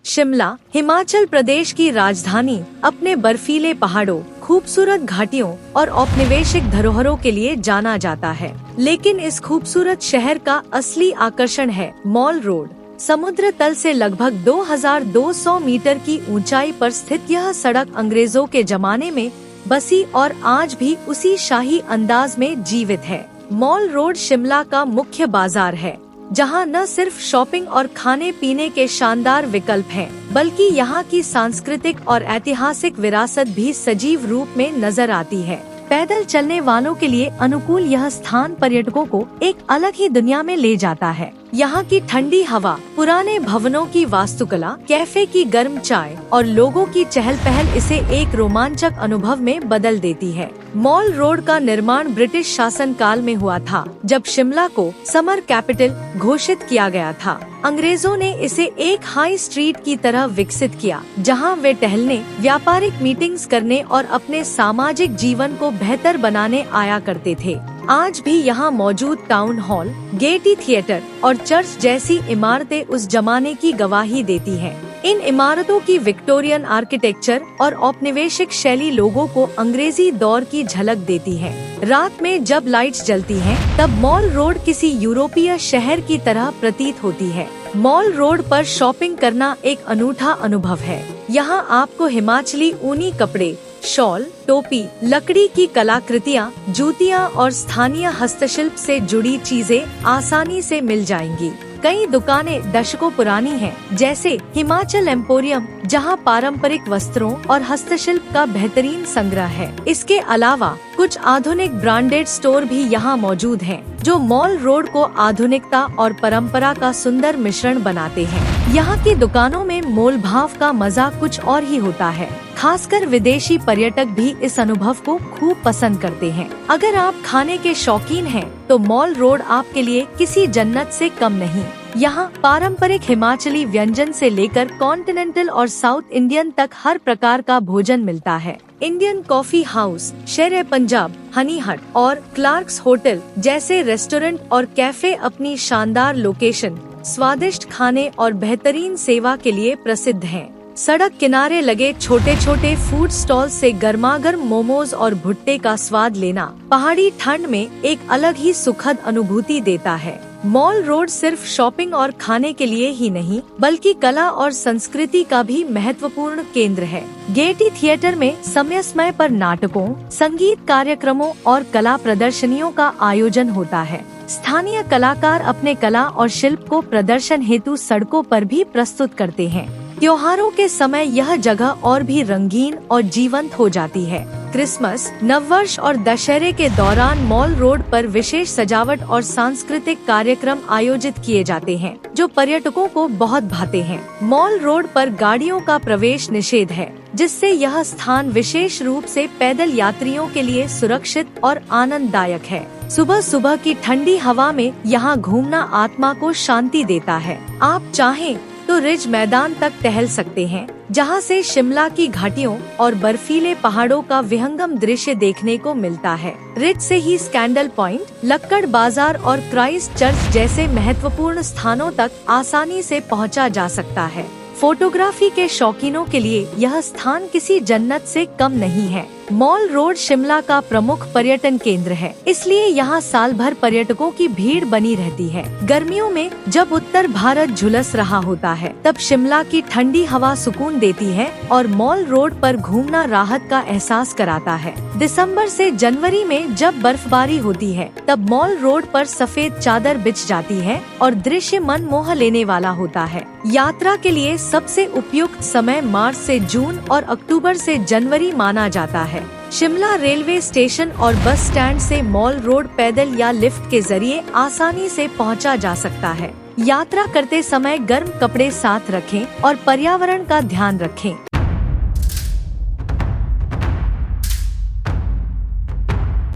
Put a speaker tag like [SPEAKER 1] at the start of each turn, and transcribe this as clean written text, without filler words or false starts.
[SPEAKER 1] शिमला हिमाचल प्रदेश की राजधानी अपने बर्फीले पहाड़ों, खूबसूरत घाटियों और औपनिवेशिक धरोहरों के लिए जाना जाता है। लेकिन इस खूबसूरत शहर का असली आकर्षण है मॉल रोड। समुद्र तल से लगभग 2200 मीटर की ऊंचाई पर स्थित यह सड़क अंग्रेजों के जमाने में बसी और आज भी उसी शाही अंदाज में जीवित है। मॉल रोड शिमला का मुख्य बाजार है, जहां न सिर्फ शॉपिंग और खाने पीने के शानदार विकल्प हैं, बल्कि यहां की सांस्कृतिक और ऐतिहासिक विरासत भी सजीव रूप में नजर आती है। पैदल चलने वालों के लिए अनुकूल यह स्थान पर्यटकों को एक अलग ही दुनिया में ले जाता है। यहाँ की ठंडी हवा, पुराने भवनों की वास्तुकला, कैफे की गर्म चाय और लोगों की चहल पहल इसे एक रोमांचक अनुभव में बदल देती है। मॉल रोड का निर्माण ब्रिटिश शासन काल में हुआ था, जब शिमला को समर कैपिटल घोषित किया गया था। अंग्रेजों ने इसे एक हाई स्ट्रीट की तरह विकसित किया, जहां वे टहलने, व्यापारिक मीटिंग्स करने और अपने सामाजिक जीवन को बेहतर बनाने आया करते थे। आज भी यहाँ मौजूद टाउन हॉल, गेयटी थिएटर और चर्च जैसी इमारतें उस जमाने की गवाही देती हैं। इन इमारतों की विक्टोरियन आर्किटेक्चर और औपनिवेशिक शैली लोगों को अंग्रेजी दौर की झलक देती है। रात में जब लाइट्स जलती हैं, तब मॉल रोड किसी यूरोपीय शहर की तरह प्रतीत होती है। मॉल रोड पर शॉपिंग करना एक अनूठा अनुभव है। यहाँ आपको हिमाचली ऊनी कपड़े, शॉल, टोपी, लकड़ी की कलाकृतियाँ, जूतियाँ और स्थानीय हस्तशिल्प से जुड़ी चीजें आसानी से मिल जाएंगी। कई दुकानें दशकों पुरानी हैं, जैसे हिमाचल एम्पोरियम, जहां पारंपरिक वस्त्रों और हस्तशिल्प का बेहतरीन संग्रह है। इसके अलावा कुछ आधुनिक ब्रांडेड स्टोर भी यहां मौजूद हैं, जो मॉल रोड को आधुनिकता और परंपरा का सुंदर मिश्रण बनाते हैं। यहाँ की दुकानों में मोल भाव का मजा कुछ और ही होता है। खासकर विदेशी पर्यटक भी इस अनुभव को खूब पसंद करते हैं। अगर आप खाने के शौकीन हैं, तो मॉल रोड आपके लिए किसी जन्नत से कम नहीं। यहाँ पारंपरिक हिमाचली व्यंजन से लेकर कॉन्टिनेंटल और साउथ इंडियन तक हर प्रकार का भोजन मिलता है। इंडियन कॉफी हाउस, शेर पंजाब, हनी हट और क्लार्क्स होटल जैसे रेस्टोरेंट और कैफे अपनी शानदार लोकेशन, स्वादिष्ट खाने और बेहतरीन सेवा के लिए प्रसिद्ध हैं। सड़क किनारे लगे छोटे छोटे फूड स्टॉल से गर्मागर्म मोमोज और भुट्टे का स्वाद लेना पहाड़ी ठंड में एक अलग ही सुखद अनुभूति देता है। मॉल रोड सिर्फ शॉपिंग और खाने के लिए ही नहीं, बल्कि कला और संस्कृति का भी महत्वपूर्ण केंद्र है। गेयटी थिएटर में समय समय पर नाटकों, संगीत कार्यक्रमों और कला प्रदर्शनियों का आयोजन होता है। स्थानीय कलाकार अपने कला और शिल्प को प्रदर्शन हेतु सड़कों पर भी प्रस्तुत करते हैं। त्योहारों के समय यह जगह और भी रंगीन और जीवंत हो जाती है। क्रिसमस, नववर्ष और दशहरे के दौरान मॉल रोड पर विशेष सजावट और सांस्कृतिक कार्यक्रम आयोजित किए जाते हैं, जो पर्यटकों को बहुत भाते हैं। मॉल रोड पर गाड़ियों का प्रवेश निषेध है, जिससे यह स्थान विशेष रूप से पैदल यात्रियों के लिए सुरक्षित और आनंददायक है। सुबह सुबह की ठंडी हवा में यहाँ घूमना आत्मा को शांति देता है। आप चाहें तो रिज मैदान तक टहल सकते हैं, जहां से शिमला की घाटियों और बर्फीले पहाड़ों का विहंगम दृश्य देखने को मिलता है। रिज से ही स्कैंडल पॉइंट, लक्कड़ बाजार और क्राइस्ट चर्च जैसे महत्वपूर्ण स्थानों तक आसानी से पहुंचा जा सकता है। फोटोग्राफी के शौकीनों के लिए यह स्थान किसी जन्नत से कम नहीं है। मॉल रोड शिमला का प्रमुख पर्यटन केंद्र है, इसलिए यहाँ साल भर पर्यटकों की भीड़ बनी रहती है। गर्मियों में जब उत्तर भारत झुलस रहा होता है, तब शिमला की ठंडी हवा सुकून देती है और मॉल रोड पर घूमना राहत का एहसास कराता है। दिसंबर से जनवरी में जब बर्फबारी होती है, तब मॉल रोड पर सफेद चादर बिछ जाती है और दृश्य मन मोह लेने वाला होता है। यात्रा के लिए सबसे उपयुक्त समय मार्च से जून और अक्टूबर से जनवरी माना जाता है। शिमला रेलवे स्टेशन और बस स्टैंड से मॉल रोड पैदल या लिफ्ट के जरिए आसानी से पहुंचा जा सकता है। यात्रा करते समय गर्म कपड़े साथ रखें और पर्यावरण का ध्यान रखें।